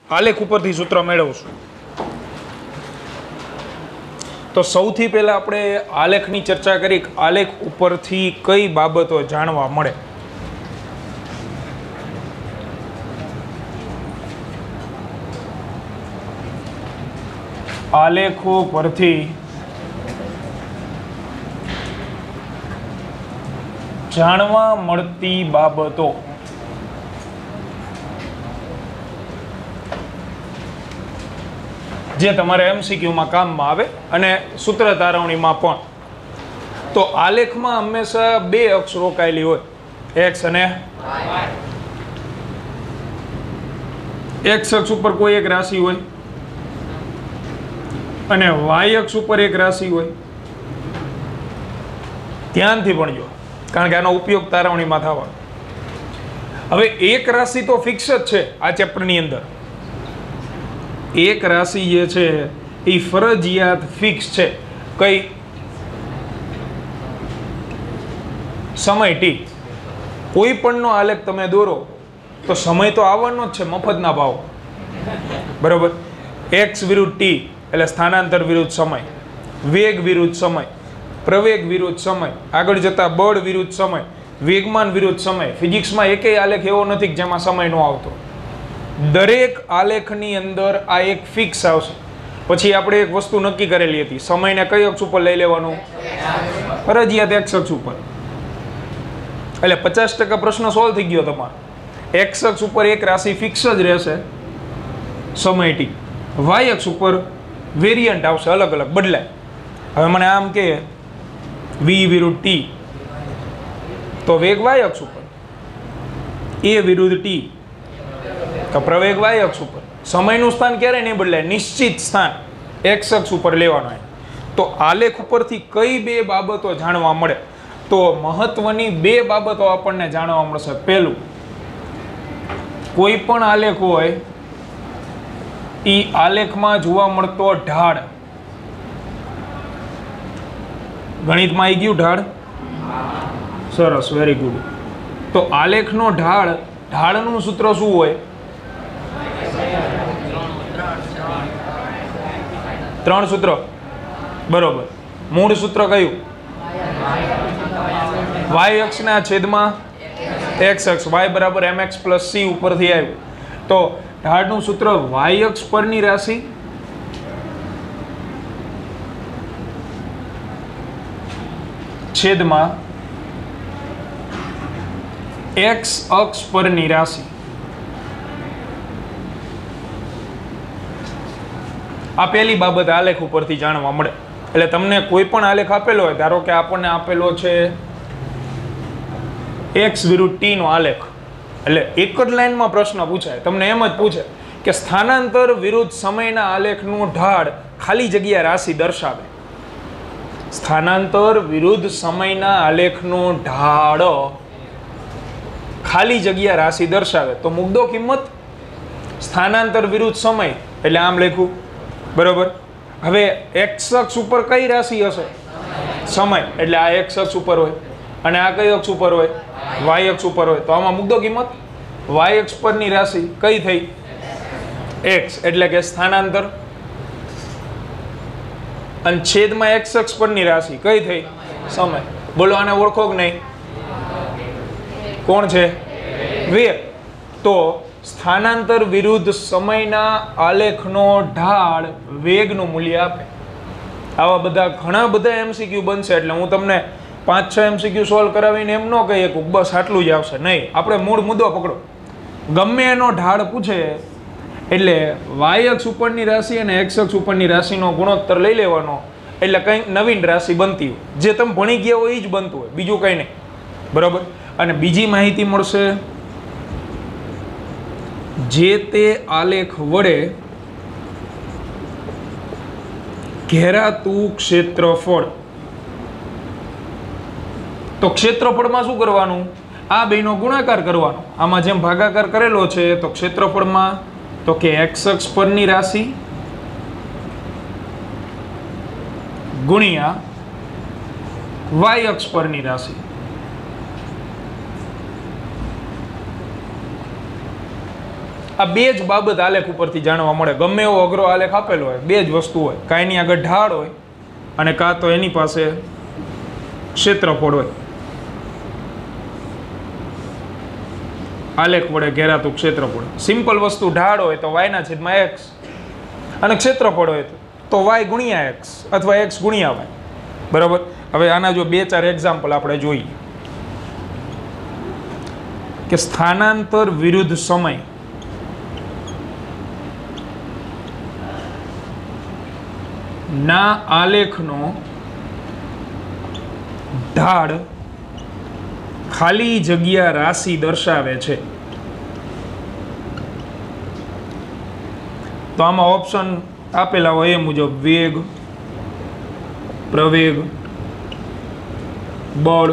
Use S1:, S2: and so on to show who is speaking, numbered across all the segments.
S1: આલેખ ઉપરથી સૂત્ર મેળવશું. તો સૌથી પહેલા આપણે આલેખની ચર્ચા કરી. આલેખ ઉપરથી કઈ બાબતો જાણવા મળે? આલેખો પરથી જાણવા મળતી બાબતો. જે તમારે એમસીક્યુમાં કામમાં આવે અને સૂત્ર તારવણીમાં પણ. તો આલેખમાં હંમેશા બે અક્ષ રોકાયેલી હોય, એક્સ અને એક્સ અક્ષ ઉપર કોઈ એક રાશિ હોય અને વાય અક્ષ ઉપર એક રાશિ હોય. ધ્યાનથી ભણજો, કારણ કે આનો ઉપયોગ તારવણીમાં થવાનો. હવે એક રાશિ તો ફિક્સ જ છે આ ચેપ્ટરની અંદર. એક રાશિ જે છે એ ફરજિયાત ફિક્સ છે. કઈ? સમય ટી. કોઈ પણનો આલેખ તમે દોરો તો સમય તો આવવાનો જ છે, મફતના ભાવ. બરોબર. એક્સ વિરુદ્ધ ટી એટલે સ્થાનાંતર વિરુદ્ધ સમય, વેગ વિરુદ્ધ સમય, પ્રવેગ વિરુદ્ધ સમય, આગળ જતા બળ વિરુદ્ધ સમય, વેગમાન વિરુદ્ધ સમય. ફિઝિક્સમાં એકેય આલેખ એવો નથી કે જેમાં સમય ન આવતો. દરેક આલેખની અંદર આ એક ફિક્સ આવશે. પછી આપણે એક વસ્તુ નક્કી કરેલી હતી, સમયને કઈ અક્ષ ઉપર લઈ લેવાનું? ફરજિયાત એક્સ અક્ષ ઉપર. એટલે 50% પ્રશ્ન સોલ્વ થઈ ગયો તમારો. એક્સ અક્ષ ઉપર એક રાશિ ફિક્સ જ રહેશે, સમય ટી. વાય અક્ષ ઉપર વેરિયન્ટ આવશે, અલગ અલગ બદલાય. હવે મને આમ કે વી વિરુદ્ધ ટી, તો વેગ વાય અક્ષ ઉપર. એ વિરુદ્ધ ટી, તો પ્રવેગ વાય અક્ષ ઉપર. સમયનું સ્થાન ક્યારે નહીં બદલાય, નિશ્ચિત સ્થાન એક્સ અક્ષ ઉપર લેવાનું હોય. તો આલેખ ઉપરથી કઈ બે બાબતો જાણવા મળે? તો મહત્વની બે બાબતો આપણને જાણવા મળશે. પહેલું, કોઈ પણ આલેખ હોય એ આલેખમાં જોવા મળતો ઢાળ. ગણિતમાં આવી ગયું ઢાળ? સરસ, વેરી ગુડ. તો આલેખનો ઢાળ, ઢાળનું સૂત્ર શું હોય? ત્રણ સૂત્ર. બરોબર. મૂળ સૂત્ર કયું? વાય અક્ષના છેદમાં એક્સ અક્ષ. વાય બરાબર mx પ્લસ સી ઉપરથી આવ્યું. તો ઢાળનું સૂત્ર વાય અક્ષ પરની રાશિ છેદમાં એક્સ અક્ષ પરની રાશિ. આ પહેલી બાબત આલેખ ઉપરથી જાણવા મળે. એટલે તમને કોઈ પણ આલેખ આપેલો હોય, ધારો કે આપણને આપેલો છે એક્સ વિરુદ્ધ ટી નો આલેખ, એટલે એક જ લાઈનમાં પ્રશ્ન પૂછાય. તમને એમ જ પૂછે કે સ્થાનાંતર વિરુદ્ધ સમયના આલેખનું ઢાળ ખાલી જગ્યા રાશિ દર્શાવે. સ્થાનાંતર વિરુદ્ધ સમયના આલેખનું ઢાળ ખાલી જગ્યા રાશિ દર્શાવે. તો મુદ્દો કિંમત સ્થાનાંતર વિરુદ્ધ સમય એટલે આમ લખ્યું. બરોબર. હવે એક્સ અક્ષ ઉપર કઈ રાશિ હશે? સમય. એટલે આ એક્સ અક્ષ ઉપર હોય અને આ કઈ અક્ષ ઉપર હોય? વાય અક્ષ ઉપર હોય. તો આમાં મુદ્દો કિંમત વાય અક્ષ પરની રાશિ કઈ થઈ? એક્સ. એટલે કે સ્થાનાંતર. અને છેદમાં એક્સ અક્ષ પરની રાશિ કઈ થઈ? સમય. બોલો, આને ઓળખો કે નહીં? કોણ છે? વેગ. તો સ્થાનાંતર વિરુદ્ધ સમયના આલેખનો ઢાળ વેગનું મૂલ્ય આપે. આવા બધા ઘણા બધા એમસીક્યુ બનશે. એટલે હું તમને 5-6 એમસીક્યુ સોલ્વ કરાવીને એમ ન કહીએ કે બસ આટલું જ આવશે. નહીં, આપણે મૂળ મુદ્દો પકડો. ગમે એનો ઢાળ પૂછે એટલે વાય અક્ષ ઉપરની રાશિ અને એક્સ અક્ષ ઉપરની રાશિનો ગુણોત્તર લઈ લેવાનો. એટલે કંઈક નવીન રાશિ બનતી હોય, જે તમે ભણી ગયા હોય એ જ બનતું હોય, બીજું કંઈ નહીં. બરાબર. અને બીજી માહિતી મળશે, જે તે આલેખ વડે ઘેરાતું ક્ષેત્રફળ. તો ક્ષેત્રફળમાં શું કરવાનું? આ બેનો ગુણાકાર કરવાનો. આમાં જેમ ભાગાકાર કરેલો છે તો ક્ષેત્રફળમાં તો કે એક્સ અક્ષ પરની રાશિ ગુણ્યા વાય અક્ષ પરની રાશિ. આ બે જ બાબત આલેખ ઉપરથી જાણવા મળે. ગમે એવો અઘરો આલેખ આપેલો હોય, બે જ વસ્તુ હોય, કાં એની આગળ ઢાળ હોય અને કાં તો એની પાસે ક્ષેત્રફળ હોય. આલેખ વડે ઘેરાતું ક્ષેત્રફળ. સિમ્પલ વસ્તુ ઢાળ હોય તો y ના છેદમાં x અને ક્ષેત્રફળ હોય તો y ગુણ્યા x અથવા x ગુણ્યા y. બરાબર. હવે આના જો 2-4 એક્ઝામ્પલ આપણે જોઈએ કે સ્થાનાંતર વિરુદ્ધ સમય ના આલેખનો ઢાળ ખાલી જગ્યા રાશિ દર્શાવે છે. તો આમાં ઓપ્શન આપેલા હોય એ મુજબ વેગ, પ્રવેગ, બળ,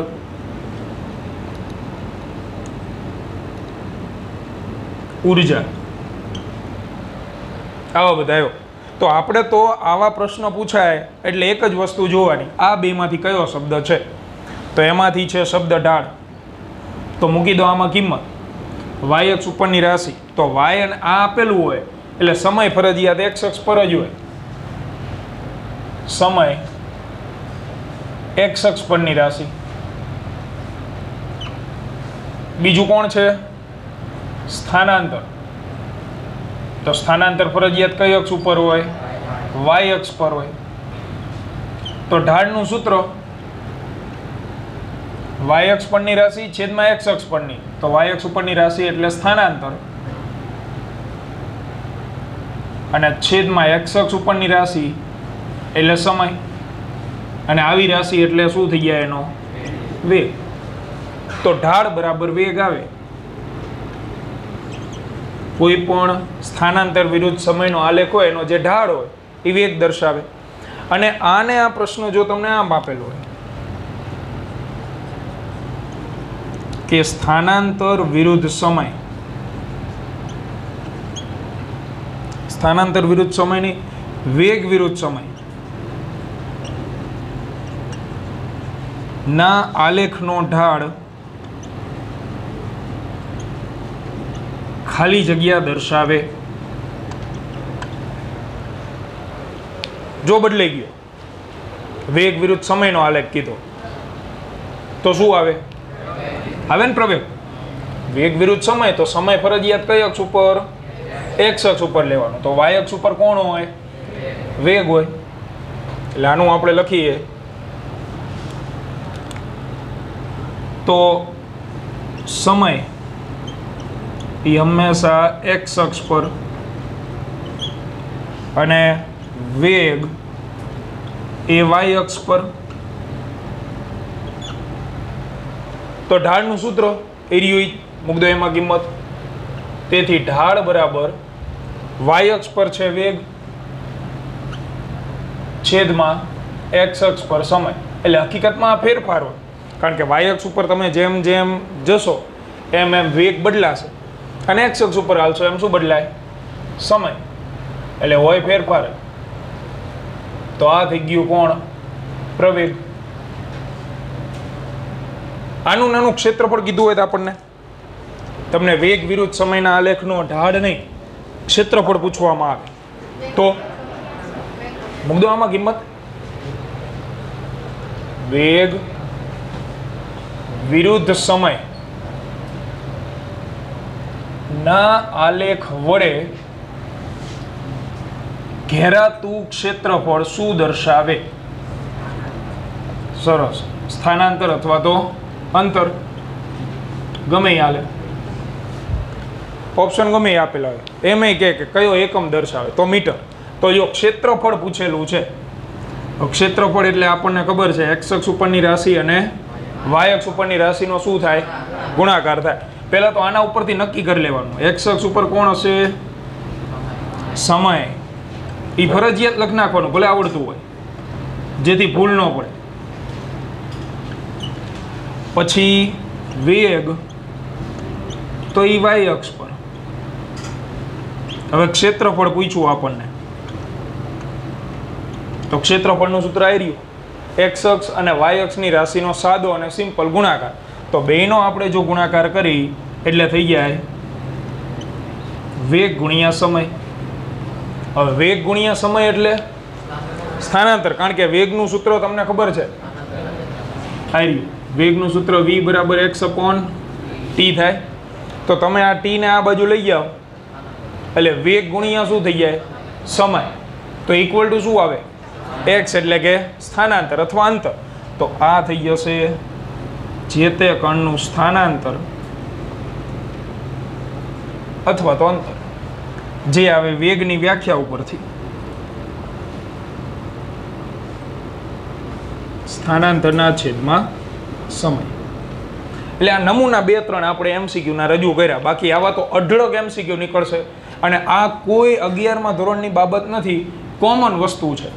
S1: ઉર્જા, આવા બધા આવ્યો. તો આપણે તો આવા પ્રશ્ન પૂછાય એટલે એક જ વસ્તુ જોવાની, આ બેમાંથી કયો શબ્દ છે. તો એમાંથી છે શબ્દ ઢાળ, તો મૂકી દો આમાં કિંમત. y અક્ષ ઉપરની રાશિ, તો y અને આ આપેલું હોય એટલે સમય ફરજિયાત x અક્ષ પર જ હોય. સમય x અક્ષ પરની રાશિ. બીજું કોણ છે? સ્થાનાંતર. તો સ્થાનાંતર ફરજિયાત કઈ અક્ષ ઉપર હોય? y અક્ષ પર હોય. તો ઢાળનું સૂત્ર y અક્ષ પરની રાશિ છેદમાં x અક્ષ પરની. તો y અક્ષ ઉપરની રાશિ એટલે સ્થાનાંતર અને છેદમાં x અક્ષ ઉપરની રાશિ એટલે સમય અને આવી રાશિ એટલે શું થઈ ગયા એનો વેગ. તો ઢાળ બરાબર વેગ આવે. કોઈ પણ સ્થાનાંતર વિરુદ્ધ સમયનો આલેખ હોય એનો જે ઢાળ હોય એ વેગ દર્શાવે. અને આને આ પ્રશ્ન જો તમને આમ આપેલો હોય કે સ્થાનાંતર વિરુદ્ધ સમય, સ્થાનાંતર વિરુદ્ધ સમયની વેગ વિરુદ્ધ સમય ના આલેખનો ઢાળ ખાલી જગ્યા દર્શાવે. જો બદલાઈ ગયો, વેગ વિરુદ્ધ સમયનો આલેખ કીધો તો શું આવે? આવે ને પ્રવેગ. વેગ વિરુદ્ધ સમય તો સમય ફરજિયાત કઈ અક્ષ ઉપર? x અક્ષ ઉપર લેવાનો. તો y અક્ષ ઉપર કોણ હોય? વેગ હોય. એટલે આનું આપણે લખીએ તો સમય એ હંમેશા x અક્ષ પર અને વેગ એ y અક્ષ પર. તો ઢાળનું સૂત્ર એરિયો મૂક દો એમાં કિંમત. તેથી ઢાળ બરાબર y અક્ષ પર છે વેગ છેદમાં x અક્ષ પર સમય. એટલે હકીકતમાં આ ફેરફાર હોય, કારણ કે y અક્ષ ઉપર તમે જેમ જેમ જશો એમ એમ વેગ બદલાશે અને x અક્ષ ઉપર હાલશો એમ શું બદલાય? સમય. એટલે હોય ફેરફાર. તો આ થઈ ગયું કોણ? પ્રવેગ. આનું નાનું ક્ષેત્રફળ કીધું હોય તો આપણને તમને વેગ વિરુદ્ધ સમયના આલેખનો ઢાળ નહીં ક્ષેત્રફળ પૂછવામાં આવે તો મૂક દો આમાં કિંમત. વેગ વિરુદ્ધ સમય ના આલેખ વડે ઘેરાતું ક્ષેત્રફળ શું દર્શાવે? સરસ. સ્થાનાંતર અથવા તો અંતર ગમે એ હાલે. ઓપ્શન ગમે એ આપેલા હોય. એમ કે કયો એકમ દર્શાવે તો મીટર. તો જો ક્ષેત્રફળ પૂછેલું છે, ક્ષેત્રફળ એટલે આપણને ખબર છે x અક્ષ ઉપરની રાશિ અને y અક્ષ ઉપરની રાશિનો શું થાય? ગુણાકાર થાય. પહેલા તો આના ઉપરથી નક્કી કરી લેવાનું. x અક્ષ ઉપર કોણ હશે? સમય. એ ફરજિયાત લખી નાખવાનું, ભલે આવડતું હોય, જેથી ભૂલ ન પડે. પછી વેગ તો એ y અક્ષ પર. હવે ક્ષેત્રફળ પૂછ્યું આપણને તો ક્ષેત્રફળનું સૂત્ર આવી રહ્યું x અક્ષ અને y અક્ષની રાશિનો સાદો અને સિમ્પલ ગુણાકાર. તો બેનો આપણે જો ગુણાકાર કરી એટલે થઈ જાય વેગ ગુણ્યા સમય. હવે વેગ ગુણ્યા સમય એટલે સ્થાનાંતર, કારણ કે વેગનું સૂત્ર તમને ખબર છે, આર્યું વેગનું સૂત્ર v બરાબર x/t થાય. તો તમે આ t ને આ બાજુ લઈ જાઓ એટલે વેગ ગુણ્યા શું થઈ જાય? સમય. તો ઇક્વલ ટુ શું આવે? x, એટલે કે સ્થાનાંતર અથવા અંતર. તો આ થઈ જશે જે તે કણનું સ્થાનાંતર અથવા તો અંતર, જે આવે વેગની વ્યાખ્યા ઉપરથી. સ્થાનાંતરના છેદમાં સમય. એટલે આ નમૂના 2-3 આપણે MCQ ના રજૂ કર્યા. બાકી આવા તો અઢળક MCQ નીકળશે. અને આ કોઈ 11મા ધોરણની બાબત નથી, કોમન વસ્તુ છે,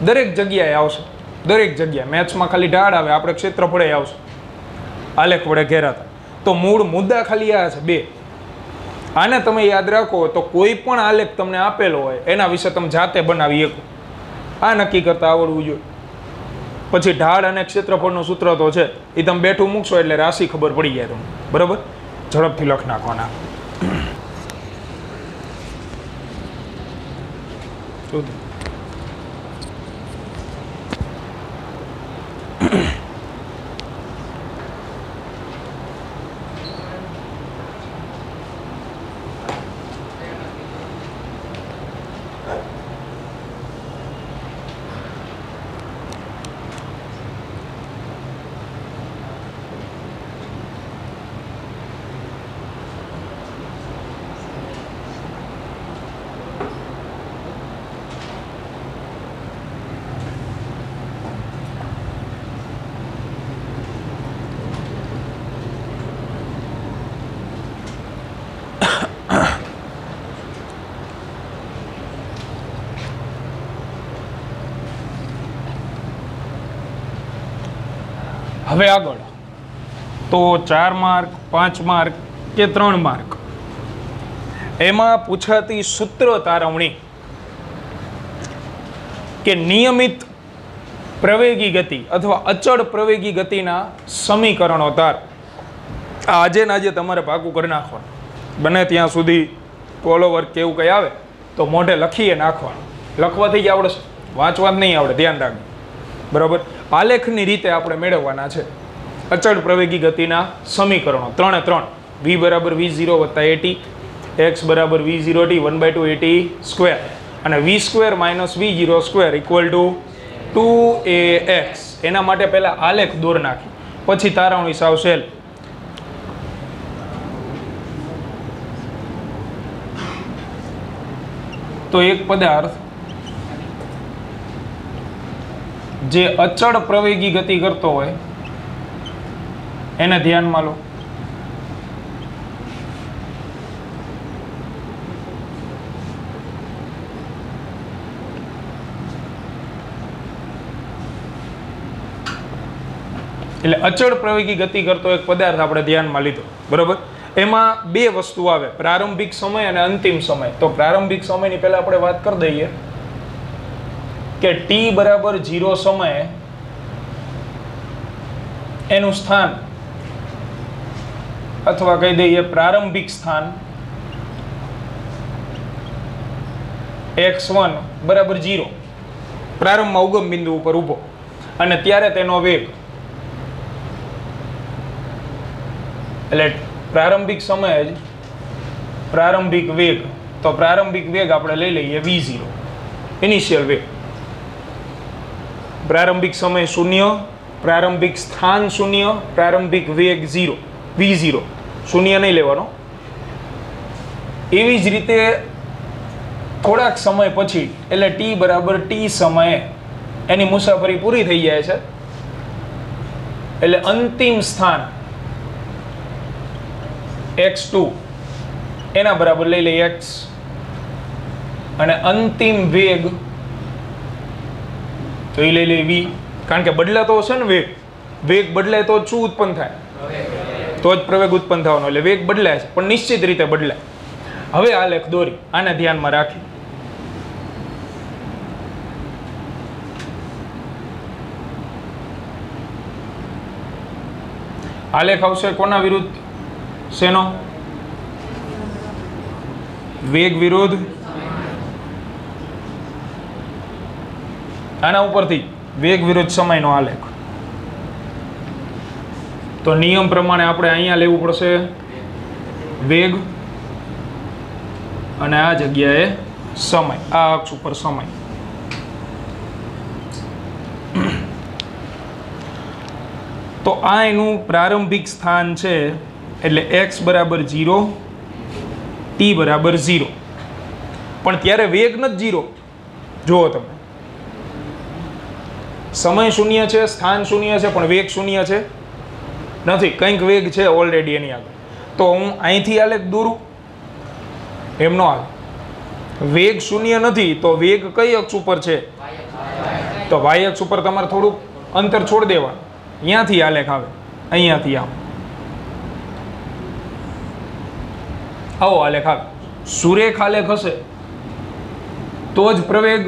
S1: દરેક જગ્યાએ આવશે. દરેક જગ્યાએ મેથ્સમાં ખાલી ઢાળ આવે, આપણે ક્ષેત્રફળે આવશે, આલેખ વડે ઘેરાતા. તો મૂળ મુદ્દા ખાલી આ છે 2. આને તમે યાદ રાખો તો કોઈ પણ આલેખ તમને આપેલો હોય એના વિશે તમે જાતે બનાવી શકો. આ નક્કી કરતા આવડવું જોઈએ. પછી ઢાળ અને ક્ષેત્રફળનું સૂત્ર તો છે, એ તમે બેઠું મૂકશો એટલે રાશિ ખબર પડી જાય તમને. બરાબર, ઝડપથી લખ નાખવાના. હવે આગળ તો 4 માર્ક, 5 માર્ક કે 3 માર્ક એમાં પૂછાતી સૂત્ર તારવણી કે નિયમિત પ્રવેગી ગતિ અથવા અચળ પ્રવેગી ગતિના સમીકરણો તાર. આજે ને આજે તમારે પાકું કરી નાખવાનું. બને ત્યાં સુધી ફોલો વર્ક કે એવું કંઈ આવે તો મોઢે લખીએ નાખવાનું. લખવાથી જ આવડશે, વાંચવા જ નહીં આવડે, ધ્યાન રાખજો. બરાબર, આલેખની રીતે આપણે મેળવવાના છે અચળ પ્રવેગી ગતિના સમીકરણો 3 v બરાબર v0 વત્તા at, x બરાબર v0t 1/2 at સ્ક્વેર અને v² minus v0 square equal to 2ax. એના માટે પહેલા આલેખ દોર નાખી, પછી તારવણી સાવ સેલ. તો એક પદાર્થ જે અચળ પ્રવેગી ગતિ કરતો હોય એને ધ્યાનમાં લો. એટલે અચળ પ્રવેગી ગતિ કરતો એક પદાર્થ આપણે ધ્યાનમાં લીધો. બરોબર, એમાં 2 વસ્તુ આવે, પ્રારંભિક સમય અને અંતિમ સમય. તો પ્રારંભિક સમયની પહેલા આપણે વાત કરી દઈએ કે t બરાબર 0 સમયે એનું સ્થાન અથવા કહી દઈએ પ્રારંભિક સ્થાન x1 બરાબર 0, પ્રારંભમાં ઉગમ બિંદુ ઉપર ઊભો, અને ત્યારે તેનો વેગ, એટલે પ્રારંભિક સમયે જ પ્રારંભિક વેગ. તો પ્રારંભિક વેગ આપણે લઈ લઈએ v0, ઇનિશિયલ વેગ. પ્રારંભિક સમય 0, પ્રારંભિક સ્થાન 0, પ્રારંભિક વેગ 0, v0. 0 નહીં લેવાનો. એવી જ રીતે થોડાક સમય પછી એટલે t બરાબર t સમયે એની મુસાફરી પૂરી થઈ જાય છે, એટલે અંતિમ સ્થાન x2 એના બરાબર લઈ લઈએ x, અને અંતિમ વેગ તો એ લઈ લઈએ v. કારણ કે બદલાતો હશે ને વેગ બદલાય તો શું ઉત્પન્ન થાય? તો જ પ્રવેગ ઉત્પન્ન થવાનો. એટલે વેગ બદલાય છે પણ નિશ્ચિત રીતે બદલાય. હવે આલેખ દોરી, આને ધ્યાનમાં રાખી. આલેખ આવશે કોના વિરુદ્ધ શેનો? વેગ વિરુદ્ધ આના ઉપરથી વેગ વિરુદ્ધ સમયનો આલેખ. તો નિયમ પ્રમાણે આપણે અહીંયા લેવું પડશે વેગ અને આ જગ્યાએ સમય, આ અક્ષ ઉપર સમય. તો આ એનું પ્રારંભિક સ્થાન છે, એટલે x બરાબર 0, t બરાબર 0. પણ ત્યારે વેગ નથી 0. જુઓ તમે, સમય શૂન્ય છે, સ્થાન શૂન્ય છે, પણ વેગ શૂન્ય છે નથી. કંઈક વેગ છે ઓલરેડી એની આગળ. તો હું અહીંથી આલેખ દોરું, એમ નો હાલે. વેગ શૂન્ય નથી તો વેગ કઈ અક્ષ ઉપર છે? તો y અક્ષ ઉપર તમારે થોડુંક અંતર છોડી દેવાનું. અહીંયાથી આલેખ આવે, અહીંયાથી આવો આલેખ આવે. સુરેખ આલેખ હશે તો જ પ્રવેગ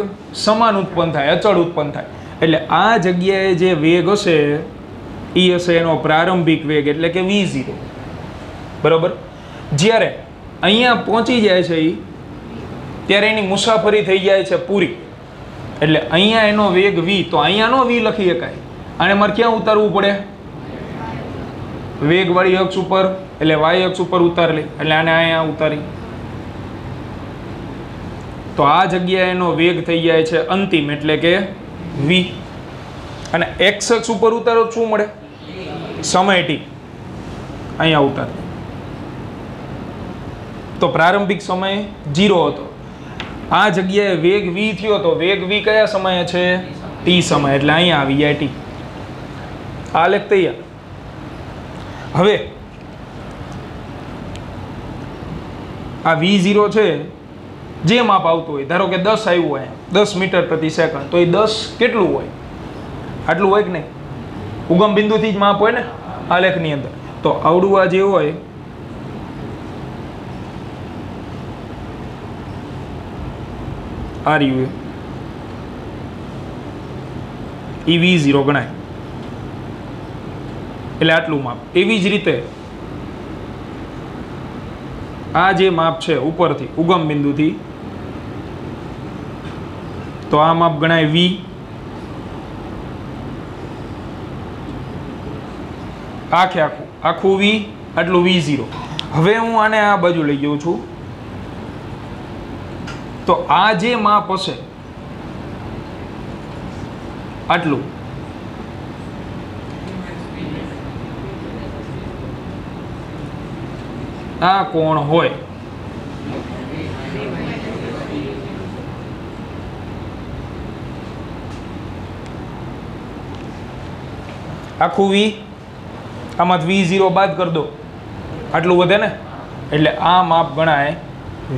S1: સમાન ઉત્પન્ન થાય, અચળ ઉત્પન્ન થાય. એટલે આ જગ્યાએ જે વેગ હશે એ હશે એનો પ્રારંભિક વેગ, એટલે કે v0. બરોબર. જ્યારે અહીંયા પહોંચી જાય છે એ, ત્યારે એની મુસાફરી થઈ જાય છે પૂરી. એટલે અહીંયા એનો વેગ v, તો અહીંયાનો v લખી શકાય. આને મારે ક્યાં ઉતારવું પડે? વેગવાળી અક્ષ ઉપર, એટલે y અક્ષ ઉપર ઉતારેલી, એટલે આને અહીંયા ઉતારી. તો આ જગ્યાએ એનો વેગ થઈ જાય છે અંતિમ, એટલે કે v. અને x અક્ષ ઉપર ઉતારો શું મળે? સમય t. અહીંયા ઉતાર. તો પ્રારંભિક સમય 0 હતો. આ જગ્યાએ વેગ v થયો, તો વેગ v કયા સમયે છે? t સમય, એટલે અહીંયા આવી જાય t. આલેખ તૈયાર. હવે આ v0 છે, જે માપ આવતું હોય, ધારો કે 10 આવ્યું હોય, 10 મીટર પ્રતિ સેકન્ડ, તો એ 10 કેટલું હોય? આટલું હોય કે નહીં? ઉગમ બિંદુથી જ માપ હોય ને આલેખની અંદર. તો આવડું આ જે હોય આ રહ્યું એ v0 ગણાય. એટલે આટલું માપ. એવી જ રીતે આ જે માપ છે ઉપરથી ઉગમ બિંદુથી, તો આ માપ ગણાય v. આખું v, આટલું v0. હવે હું આને આ બાજુ લઈ જાઉં છું, તો આ જે માપ હશે આટલું, આ કોણ હોય, આખું v, આમાં v0 બાદ કરી દો, આટલું વધે ને. એટલે આ માપ ગણાય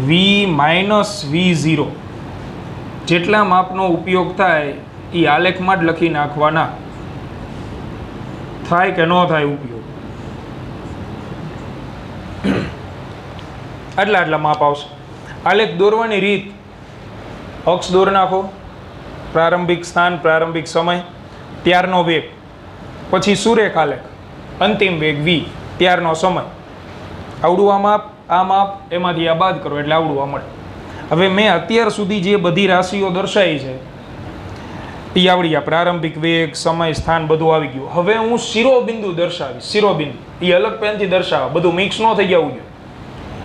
S1: v માઇનસ v0. જેટલા માપનો ઉપયોગ થાય એ આલેખમાં જ લખી નાખવાના. થાય કે ન થાય ઉપયોગ, આટલા માપ આવશે. આલેખ દોરવાની રીત, અક્ષ દોર નાખો, પ્રારંભિક સ્થાન, પ્રારંભિક સમય, ત્યારનો વેગ, પછી સુરેખ આલેખ, અંતિમ વેગ v, ત્યારનો સમય. આવડું આ માપ એમાંથી આ બાદ કરો એટલે આવડું આ મળે. હવે મેં અત્યાર સુધી જે બધી રાશિઓ દર્શાવી છે એ આવડી, આ પ્રારંભિક વેગ, સમય, સ્થાન બધું આવી ગયું. હવે હું શિરોબિંદુ દર્શાવીશ. શિરોબિંદુ એ અલગ પેનથી દર્શાવવા, બધું મિક્સ ન થઈ જવું જોઈએ.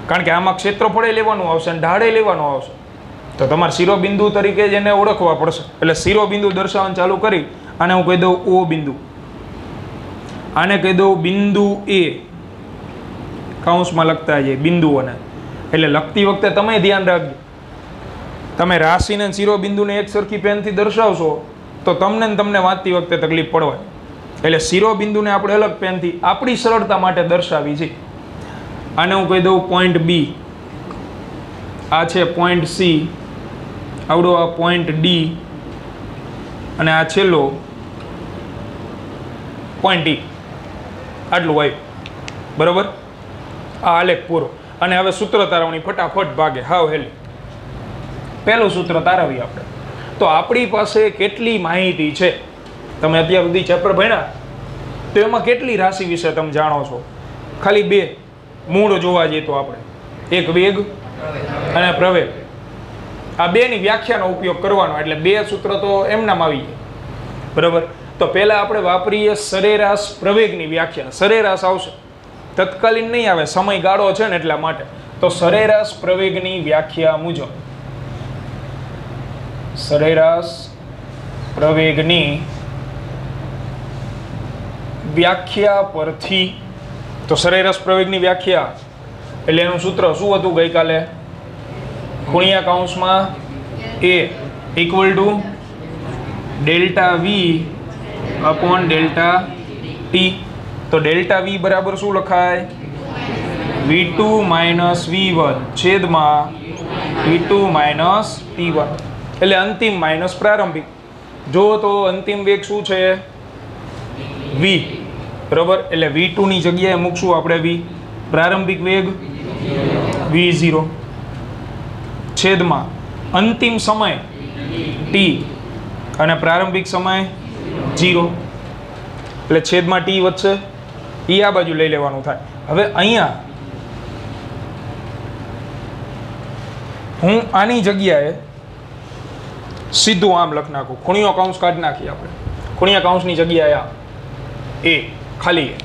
S1: કારણ કે આમાં ક્ષેત્રફળે લેવાનું આવશે અને ઢાળે લેવાનું આવશે. તો તમારે શિરોબિંદુ તરીકે જ એને ઓળખવા પડશે. એટલે શિરોબિંદુ દર્શાવવાનું ચાલુ કરી, આને હું કહી દઉં O બિંદુ, આને કહી દઉં બિંદુ A, કૌંસમાં લખતા જઈએ બિંદુઓને. એટલે લખતી વખતે તમે ધ્યાન રાખજો, તમે રાશિને શિરોબિંદુને એક સરખી પેનથી દર્શાવશો તો તમને વાંચતી વખતે તકલીફ પડવાય. એટલે શિરોબિંદુને આપણે અલગ પેનથી આપણી સરળતા માટે દર્શાવી છે. આને હું કહી દઉં પોઈન્ટ B, આ છે પોઈન્ટ C, આવડો આ પોઈન્ટ D, અને આ છેલ્લો પોઈન્ટ E. આટલું હોય. બરોબર. આ આલેખ પૂરો. અને હવે સૂત્ર તારવણી ફટાફટ ભાગે, હાવ હેલી. પહેલું સૂત્ર તારવીએ આપણે. તો આપણી પાસે કેટલી માહિતી છે? તમે અત્યાર સુધી ચેપ્ટર ભણ્યા તો એમાં કેટલી રાશિ વિશે તમે જાણો છો? ખાલી બે મૂળ જોવા જઈએ તો આપણે, એક વેગ અને પ્રવેગ, આ બેની વ્યાખ્યાનો ઉપયોગ કરવાનો. એટલે બે સૂત્ર તો એમનામ આવી જાય. બરાબર. તો પહેલા આપણે વાપરીએ સરેરાશ પ્રવેગની વ્યાખ્યા. સરેરાશ આવશે, તત્કાલીન નહીં આવે, સમયગાળો છે ને એટલા માટે. તો સરેરાશ પ્રવેગની વ્યાખ્યા મુજબ, સરેરાશ પ્રવેગની વ્યાખ્યા પરથી, તો સરેરાશ પ્રવેગની વ્યાખ્યા એટલે એનું સૂત્ર શું હતું ગઈકાલે? ખૂણિયા કૌંસમાં a equal to delta V upon delta T. તો ડેલ્ટા વી બરાબર શું લખાય? v2 માઇનસ v1 છેદમાં v2 માઇનસ t1. એટલે અંતિમ માઇનસ પ્રારંભિક. જો તો અંતિમ વેગ શું છે? v. બરાબર. એટલે v2 ની જગ્યાએ મૂકશું આપણે v. પ્રારંભિક વેગ v0 છેદમાં અંતિમ સમય t અને પ્રારંભિક સમય 0. એટલે છેદમાં t વધશે, એ આ બાજુ લઈ લેવાનું થાય. હવે અહીંયા હું આની જગ્યાએ સીધું આમ લખી નાખું, ખૂણિયો કૌંસ કાઢી નાખીએ આપણે. ખૂણિયા કૌંસની જગ્યાએ આ a ખાલી a.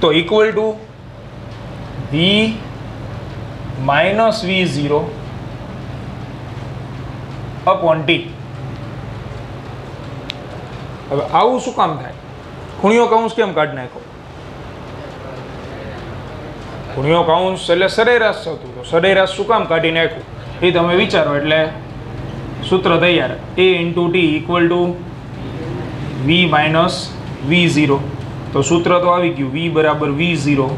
S1: તો equal to v minus v0 upon t. હવે આવું શું કામ થાય? ખૂણિયો કૌંસ કેમ કાઢી નાખ્યો? ખૂણિયો કૌંસ એટલે સરેરાશ થતું, તો સરેરાશ શું કામ કાઢી નાખ્યું એ તમે વિચારો. એટલે સૂત્ર તૈયાર, a into T equal to v minus v0. તો સૂત્ર તો આવી ગયું, v બરાબર v0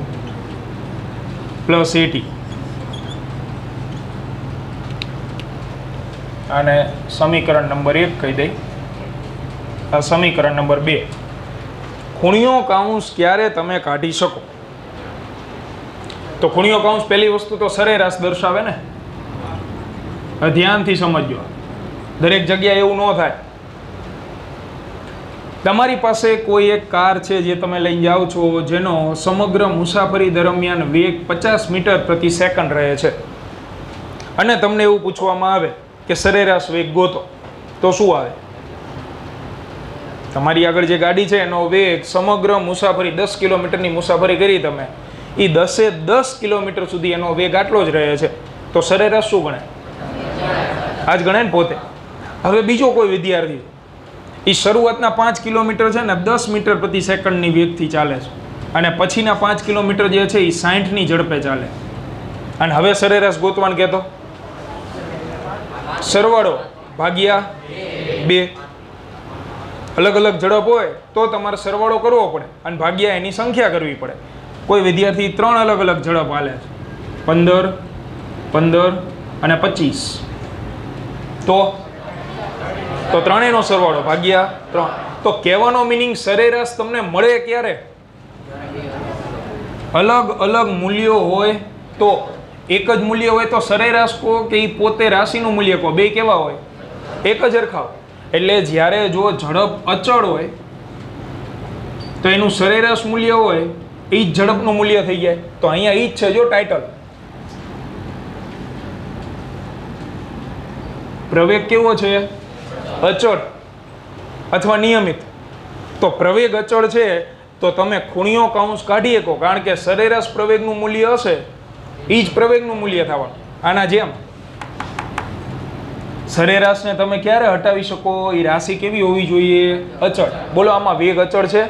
S1: પ્લસ at. અને સમીકરણ નંબર 1 કહી દઈ. આ સમીકરણ નંબર 2. ખૂણિયો કૌંસ ક્યારે તમે કાઢી શકો? તો ખૂણિયો કૌંસ પહેલી વસ્તુ તો સરેરાશ દર્શાવે ને. ધ્યાનથી સમજજો, દરેક જગ્યાએ એવું ન થાય. તમારી પાસે કોઈ એક કાર છે જે તમે લઈ જાઓ છો, જેનો સમગ્ર મુસાફરી દરમિયાન વેગ 50 મીટર પ્રતિ સેકન્ડ રહે છે, અને તમને એવું પૂછવામાં આવે કે સરેરાશ વેગ ગોતો, તો શું આવે? તમારી આગળ જે ગાડી છે એનો વેગ સમગ્ર મુસાફરી 10 કિલોમીટરની મુસાફરી કરી તમે, એ 10 કિલોમીટર સુધી એનો વેગ આટલો જ રહે છે, તો સરેરાશ શું ગણે? આ જ ગણે ને પોતે. હવે બીજો કોઈ વિદ્યાર્થી એ શરૂઆતના 5 કિલોમીટર છે ને 10 મીટર પ્રતિ સેકન્ડની વેગથી ચાલે છે, અને પછીના 5 કિલોમીટર જે છે એ 60ની ઝડપે ચાલે, અને હવે સરેરાશ ગોતવાનું કહેતો સરવાળો ભાગ્યા 2. અલગ અલગ ઝડપ હોય તો તમારે સરવાળો કરવો પડે અને ભાગ્યા એની સંખ્યા કરવી પડે. કોઈ વિદ્યાર્થી 3 અલગ અલગ ઝડપ હાલે છે, 15, 15 અને 25. તો ત્રણેયનો સરવાળો ભાગ્યા 3. તો કહેવાનો મિનિંગ સરેરાશ તમને મળે ક્યારે? અલગ અલગ મૂલ્યો હોય તો. એક જ મૂલ્ય હોય તો સરેરાશ કહો કે એ પોતે રાશિનું મૂલ્ય કહો, બે કેવા હોય? એક જ સરખા. એટલે જ્યારે જો ઝડપ અચળ હોય તો એનું સરેરાશ મૂલ્ય હોય એ જ ઝડપનું મૂલ્ય થઈ જાય. તો અહીંયા એ જ છે જો ટાઇટલ. પ્રવેગ કેવો છે? અચળ અથવા નિયમિત. તો પ્રવેગ અચળ છે તો તમે ખૂણિયો કૌંસ કાઢી શકો, કારણ કે સરેરાશ પ્રવેગનું મૂલ્ય હશે એ જ પ્રવેગનું મૂલ્ય થવાનું. આના જેમ સરેરાશને તમે ક્યારે હટાવી શકો? એ રાશિ કેવી હોવી જોઈએ? અચળ. બોલો, આમાં વેગ અચળ છે?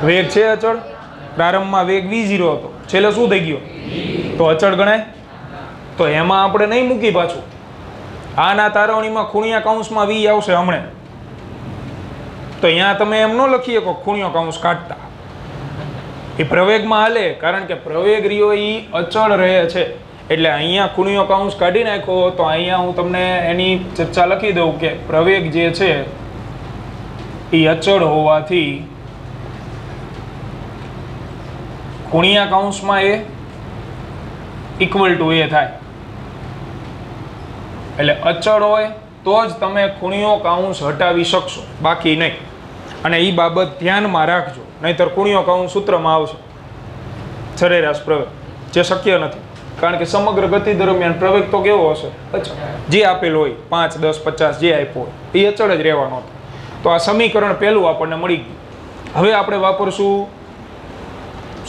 S1: વેગ છે અચળ. પ્રારંભમાં વેગ v0 હતો, છેલ્લે શું થઈ ગયો? તો અચળ ગણાય. તો એમાં આપણે નહીં મૂકી પાછું. આના તારવણીમાં ખૂણિયા કૌંસમાં v આવશે હમણે, તો અહીંયા તમે એમ ન લખી શકો ખૂણિયો કૌંસ કાઢતા. એ પ્રવેગમાં હાલે, કારણ કે પ્રવેગ રહ્યો એ અચળ રહે છે. એટલે અહીંયા ખૂણિયો કૌંસ કાઢી નાખો તો અહીંયા હું તમને એની ચર્ચા લખી દઉં કે પ્રવેગ જે છે એ અચળ હોવાથી ખૂણિયા કૌંસમાં એ ઇક્વલ ટુ એ થાય. એટલે અચળ હોય તો જ તમે ખૂણિયો કૌંસ હટાવી શકશો, બાકી નહીં. અને એ બાબત ધ્યાનમાં રાખજો, નહીંતર ખૂણિયો કૌંસ સૂત્રમાં આવશે સરેરાશ પ્રવેગ. જે શક્ય નથી, કારણ કે સમગ્ર ગતિ દરમિયાન પ્રવેગ તો કેવો હશે? અચળ. જે આપેલો હોય 5, 10, 50 જે આપ્યો હોય એ અચળ જ રહેવાનો હતો. તો આ સમીકરણ પહેલું આપણને મળી ગયું. હવે આપણે વાપરશું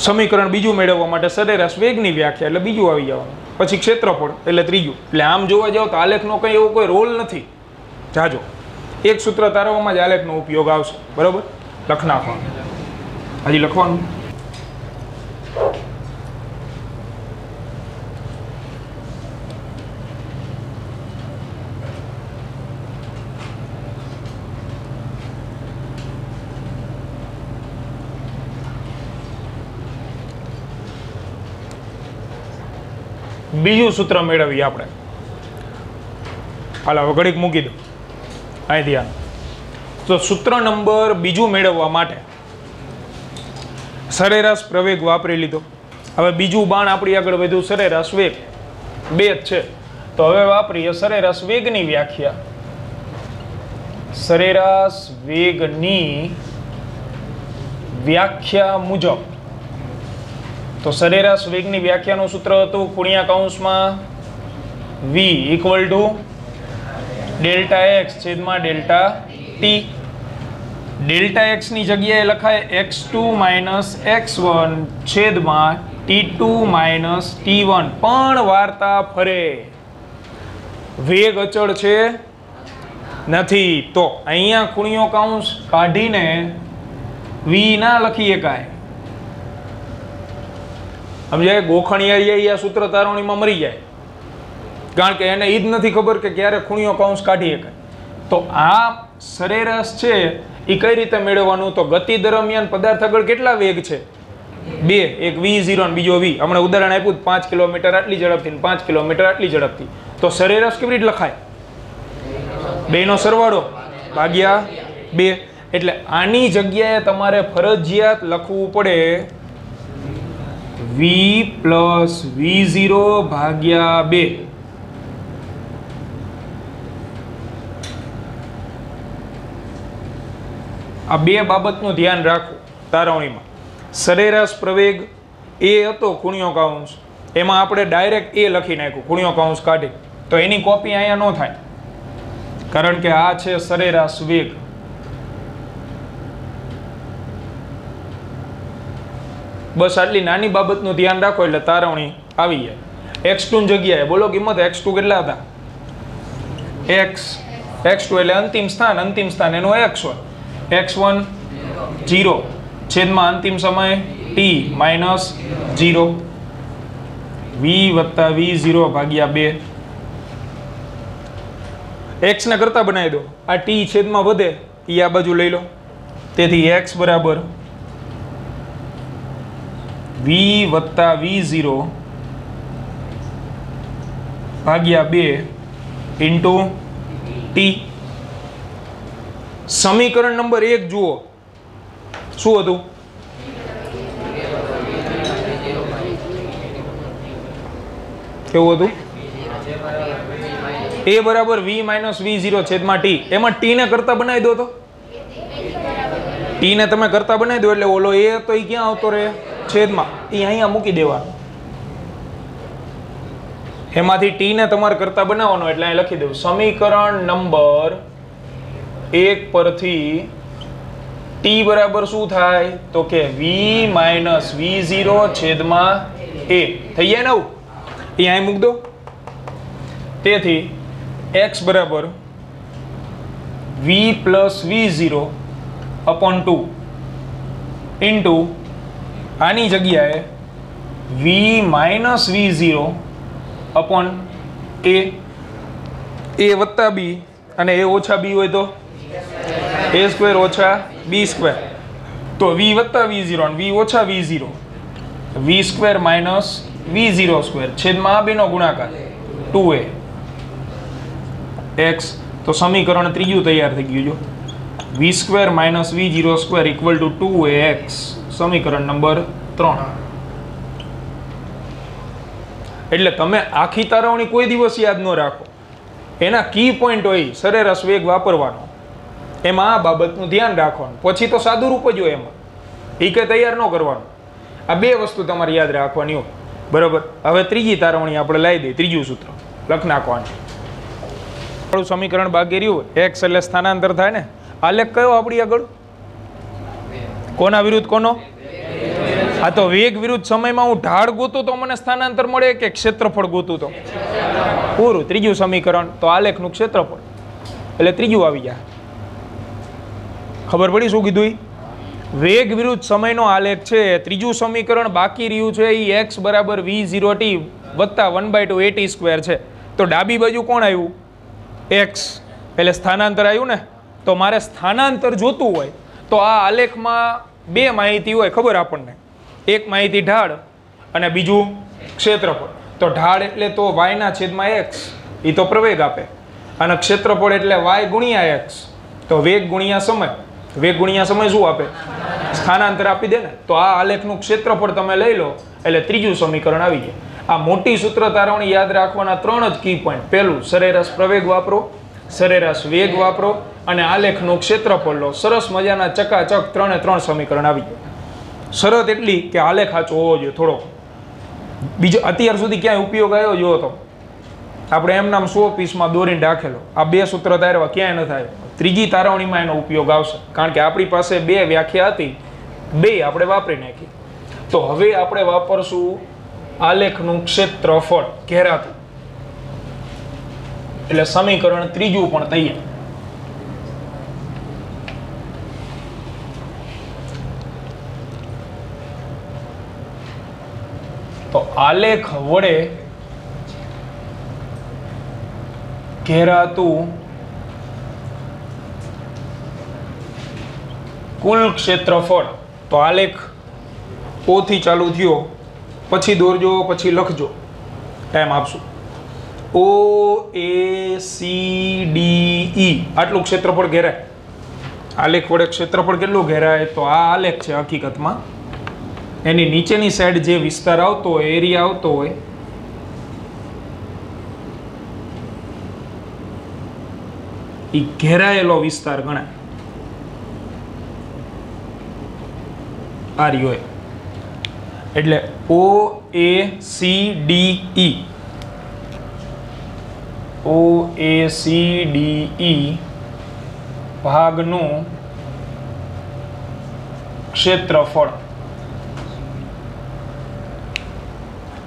S1: સમીકરણ બીજું મેળવવા માટે સરેરાશ વેગની વ્યાખ્યા, એટલે બીજું આવી જવાનું, પછી ક્ષેત્રફળ એટલે ત્રીજું. એટલે આમ જોવા જાવ તો આલેખનો કંઈ એવો કોઈ રોલ નથી જાજો, એક સૂત્ર તારવવામાં જ આલેખનો ઉપયોગ આવશે. બરોબર, લખ નાખવાનું. હજી લખવાનું. બીજું સૂત્ર મેળવીએ આપણે. હાલ હવે ઘડીક મૂકી દો અહીં ધ્યાન. તો સૂત્ર નંબર બીજું મેળવવા માટે સરેરાશ પ્રવેગ વાપરી લીધો. હવે બીજું બાણ આપણી આગળ વધ્યું સરેરાશ વેગ, બે જ છે. તો હવે વાપરીએ સરેરાશ વેગની વ્યાખ્યા. સરેરાશ વેગની વ્યાખ્યા મુજબ, તો સરેરાશ વેગની વ્યાખ્યાનું સૂત્ર હતું ખૂણિયા કૌંસમાં v equal to delta x છેદમાં ડેલ્ટા ટી. ડેલ્ટા એક્સ ની જગ્યાએ લખાય x2 માઇનસ x1 છેદમાં t2 માઇનસ t1. પણ વાર્તા ફરે, વેગ અચળ છે નથી, તો અહીંયા ખૂણિયો કૌંસ કાઢીને v ના લખી શકાય. સમજાય? ગોખણિયા આ સૂત્ર તારવણીમાં મરી જાય, કારણ કે એને એ જ નથી ખબર કે ક્યારે ખૂણિયો કૌંસ કાઢી શકાય. તો આ સરેરાશ છે એ કઈ રીતે મેળવવાનું? તો ગતિ દરમિયાન પદાર્થ આગળ કેટલા વેગ છે? બે, એક v0 અને બીજો v. હમણાં ઉદાહરણ આપ્યું 5 કિલોમીટર આટલી ઝડપથી, 5 કિલોમીટર આટલી ઝડપથી. તો સરેરાશ કેવી રીતે લખાય? બેનો સરવાળો ભાગ્યા 2. એટલે આની જગ્યાએ તમારે ફરજિયાત લખવું પડે v પ્લસ v0 ભાગ્યા 2. આ બે બાબતનું ધ્યાન રાખો તારવણીમાં. સરેરાશ પ્રવેગ એ હતો ખૂણિયો કૌંસ, એમાં આપણે ડાયરેક્ટ એ લખી નાખ્યું ખૂણિયો કૌંસ કાઢી, તો એની કોપી અહીંયા ન થાય, કારણ કે આ છે સરેરાશ વેગ. બસ આટલી નાની બાબતનું ધ્યાન રાખો એટલે તારવણી આવી જાય. x2 ની જગ્યાએ બોલો કિંમત x2 કેટલા હતા? x2 એટલે અંતિમ સ્થાન એનું x1. x1 0 છેદમાં અંતિમ સમય t માઇનસ 0, v વત્તા v0 ભાગ્યા 2. x ને કરતા બનાવી દો, આ t છેદમાં વધે એ આ બાજુ લઈ લો. તેથી x બરાબર v વત્તા v0 ભાગ્યા 2 ઇન્ટુ t. સમીકરણ નંબર 1 જુઓ, શું હતું? કેવું હતું? a બરાબર v માઇનસ v0 છેદમાં t. એમાં t ને કરતા બનાવી દો. તો t ને તમે કરતા બનાવી દો એટલે ઓલો a તો એ ક્યાં આવતો રહે? છેદમાં. એ અહીંયા મૂકી દેવાનો. એમાંથી t ને તમારે કરતા બનાવવાનો એટલે અહીં લખી દઉં સમીકરણ નંબર 1 પરથી t બરાબર શું થાય? તો કે v માઇનસ v0 છેદમાં a થઈ જાય ને આવું? એ અહીં મૂક દો. તેથી x બરાબર v plus v0 upon 2 into આની જગ્યાએ v minus v0 upon a વત્તા b અને a ઓછા b હોય તો a સ્ક્વેર ઓછા b સ્ક્વેર. તો v વત્તા v0 અને v ઓછા v0, v square minus v0 square છેદમાં આ બેનો ગુણાકાર 2a x. તો સમીકરણ ત્રીજું તૈયાર થઈ ગયું. જો v square minus v0 square equal to 2ax, સમીકરણ નંબર 3. એટલે તમે આખી તારવણી કોઈ દિવસ યાદ ન રાખો, એના કી પોઈન્ટ હોય સરેરાશ વેગ વાપરવાનો, એમાં આ બાબતનું ધ્યાન રાખવાનું. પછી તો સાદું રૂપ જ હોય, એમાં એ કંઈ તૈયાર ન કરવાનું. આ બે વસ્તુ તમારે યાદ રાખવાની હોય. બરાબર. હવે ત્રીજી તારવણી આપણે લાવી દઈએ. ત્રીજું સૂત્ર લખ નાખવાનું. સમીકરણ બાકી રહ્યું એક્સ એટલે સ્થાનાંતર થાય ને. આલેખ કયો આપણી આગળ? કોના વિરુદ્ધ કોનો? આ તો વેગ વિરુદ્ધ સમયમાં હું ઢાળ ગોતું તો મને સ્થાનાંતર મળે કે ક્ષેત્રફળ ગોતું તો? પૂરું. ત્રીજું સમીકરણ તો આલેખનું ક્ષેત્રફળ એટલે ત્રીજું આવી જાય. ખબર પડી શું કીધું? વેગ વિરુદ્ધ સમયનો આલેખ છે. ત્રીજું સમીકરણ બાકી રહ્યું છે એ એક્સ બરાબર v0t વત્તા 1/2 at² છે. તો ડાબી બાજુ કોણ આવ્યું? એક્સ એટલે સ્થાનાંતર આવ્યું ને. તો મારે સ્થાનાંતર જોતું હોય તો આ આલેખમાં બે માહિતી હોય ખબર આપણને. એક માહિતી ઢાળ અને બીજું ક્ષેત્રફળ. તો ઢાળ એટલે તો વાયના છેદમાં એક્સ, એ તો પ્રવેગ આપે, અને ક્ષેત્રફળ એટલે વાય ગુણ્યા એક્સ, તો વેગ ગુણ્યા સમય. વેગ ગુણ્યા સમય શું આપે? સ્થાનાંતર આપી દે ને. તો આ આલેખનું ક્ષેત્રફળ તમે લઈ લો એટલે ત્રીજું સમીકરણ આવી જાય. આ મોટી સૂત્ર તારવણી યાદ રાખવાના 3 જ કી પોઈન્ટ. પહેલું, સરેરાશ પ્રવેગ વાપરો, સરેરાશ વેગ વાપરો અને આલેખનું ક્ષેત્રફળ લો. સરસ મજાના ચકાચક 3 સમીકરણ આવી જાય. શરત એટલી કે આલેખ સાચો હોવો જોઈએ થોડોક. બીજો અત્યાર સુધી ક્યાંય ઉપયોગ આવ્યો જો તો આપણે એમ નામ 100 પીસમાં દોરીને રાખેલો. આ બે સૂત્ર તારવા ક્યાંય ન થાય. ત્રીજી તારવણીમાં એનો ઉપયોગ આવશે, કારણ કે આપણી પાસે બે વ્યાખ્યા હતી, બે આપણે વાપરી નાખી. તો હવે આપણે વાપરશું આલેખનું ક્ષેત્રફળ ઘેરાતું, એટલે સમીકરણ ત્રીજું પણ તૈયાર. તો આલેખ વડે ઘેરાતું કુલ ક્ષેત્રફળ. તો આલેખ O થી ચાલુ થયો, પછી દોરજો, પછી લખજો, ટાઈમ આપશું. OACDE આટલું ક્ષેત્રફળ ઘેરાય. આલેખ વડે ક્ષેત્રફળ કેટલું ઘેરાય? તો આ આલેખ છે હકીકતમાં. એની નીચેની સાઈડ જે વિસ્તાર આવતો હોય, એરિયા આવતો હોય, એ ઘેરાયેલો વિસ્તાર ગણાય. આ રહ્યો એટલે OACDE. OACDE ભાગનું ક્ષેત્રફળ.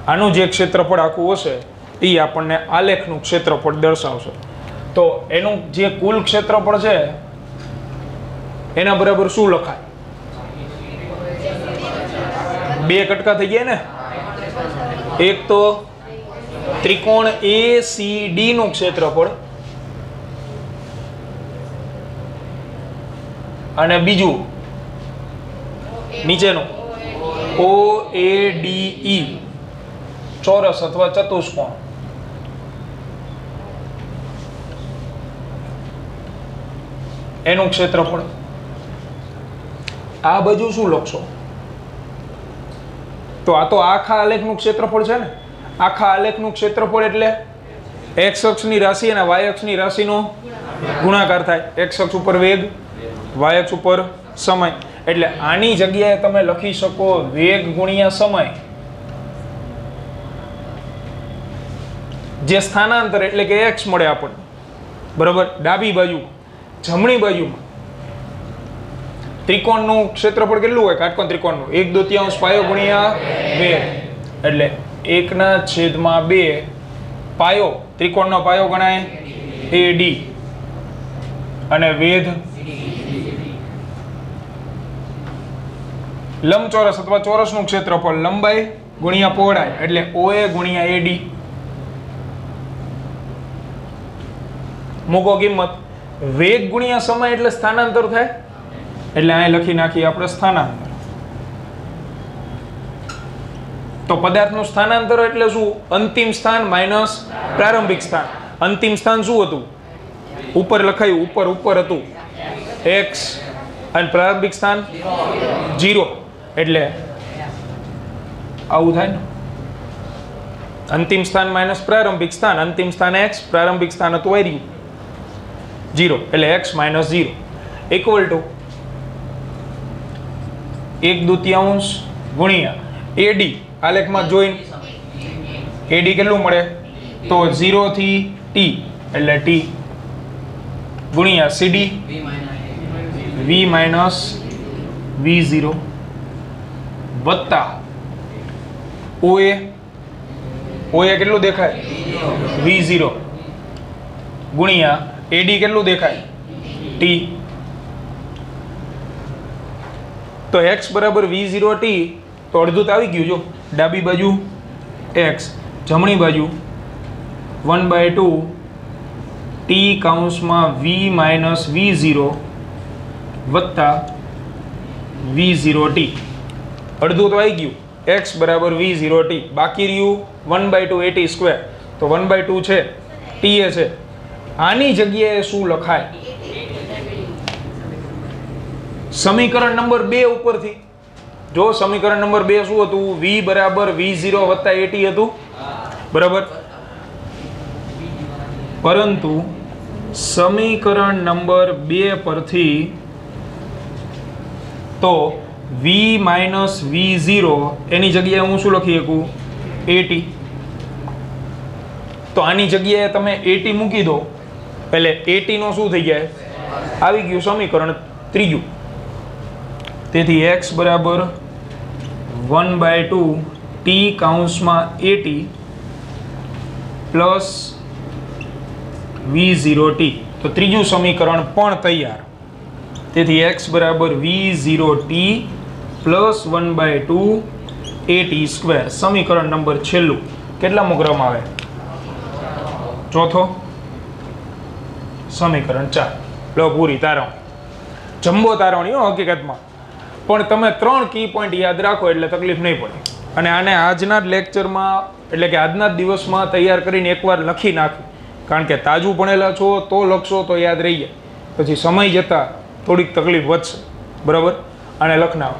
S1: આનું જે ક્ષેત્રફળ આખું હશે એ આપણને આલેખનું ક્ષેત્રફળ દર્શાવશે. તો એનું જે કુલ ક્ષેત્રફળ છે એના બરાબર શું લખાય? બે કટકા થઈ ગયા ને. એક તો ત્રિકોણ ACD નું ક્ષેત્રફળ અને બીજું નીચેનું OADE ચોરસ અથવા ચતુષ્કોણ. એનું ક્ષેત્રફળ. આ બાજુ શું લખશો? તો આ તો આખા આલેખનું ક્ષેત્રફળ છે ને. આખા આલેખનું ક્ષેત્રફળ એટલે x અક્ષની રાશિ અને y અક્ષની રાશિનો ગુણાકાર થાય. x અક્ષ ઉપર વેગ, y અક્ષ ઉપર સમય. એટલે આની જગ્યાએ તમે લખી શકો વેગ ગુણ્યા સમય, જે સ્થાનાંતર એટલે કે x મળે આપણને. બરાબર. ડાબી બાજુ, જમણી બાજુમાં ત્રિકોણનું ક્ષેત્રફળ કેટલું હોય? કાટકોણ ત્રિકોણનું 1/2 પાયો ગુણ્યા વેગ, એટલે 1/2 પાયો. ત્રિકોણનો પાયો ગણાય AD અને વેધ લંબચોરસ અથવા ચોરસનું ક્ષેત્રફળ લંબાઈ ગુણ્યા પહોળાઈ, એટલે OA ગુણ્યા AD. મૂકો કિંમત. વેગ ગુણ્યા સમય એટલે સ્થાનાંતર થાય, એટલે અહીં લખી નાખીએ આપણે સ્થાનાંતર. તો પદાર્થનું સ્થાનાંતર એટલે શું? અંતિમ સ્થાન માઇનસ પ્રારંભિક સ્થાન. અંતિમ સ્થાન શું હતું? ઉપર લખાયું, ઉપર હતું x અને પ્રારંભિક સ્થાન 0, એટલે આવું થાય ને. અંતિમ સ્થાન માઇનસ પ્રારંભિક સ્થાન. અંતિમ સ્થાન x, પ્રારંભિક સ્થાન હતું y 0, એટલે x - 0 ઇક્વલ ટુ 1/2 ગુણ્યા AD. આલેખમાં જોઈન એડી કેટલું મળે તો 0 થી t એટલે t ગુણ્યા સીડી v માઇનસ v0 વત્તા ઓએ કેટલું દેખાય v0 ગુણ્યા એડી કેટલું દેખાય t તો x બરાબર v0 t તો અડધું તો આવી ગયું જો ડાબી બાજુ x જમણી બાજુ 1/2 t કૌંસમાં v માઇનસ v0 વત્તા v0 t અડધું તો આવી ગયું x બરાબર v0 t બાકી રહ્યું 1/2 at સ્ક્વેર તો 1/2 છે t એ છે આની જગ્યાએ શું લખાય સમીકરણ નંબર 2 ઉપરથી જો સમીકરણ નંબર 2 શું હતું v બરાબર v0 વત્તા at હતું બરાબર પરંતુ સમીકરણ નંબર 2 પરથી તો v માઇનસ v0 એની જગ્યાએ હું શું લખી શકું at તો આની જગ્યાએ તમે at મૂકી દો એટલે at નો શું થઈ જાય આવી ગયું સમીકરણ ત્રીજું તેથી x બરાબર 1/2 t કૌંસમાં at પ્લસ v0 t તો ત્રીજું સમીકરણ પણ તૈયાર તેથી x બરાબર v0 t plus 1/2 at square સમીકરણ નંબર છેલ્લું કેટલામો ક્રમ આવે ચોથો સમીકરણ 4 લો પૂરી તારવણી જમ્બો તારવણી હકીકતમાં પણ તમે 3 કી પોઈન્ટ યાદ રાખો એટલે તકલીફ નહીં પડે અને આને આજના જ લેક્ચરમાં એટલે કે આજના જ દિવસમાં તૈયાર કરીને એકવાર લખી નાખો કારણ કે તાજું ભણેલા છો તો લખશો તો યાદ રહી જાય પછી સમય જતાં થોડીક તકલીફ વધશે બરાબર આને લખનાવ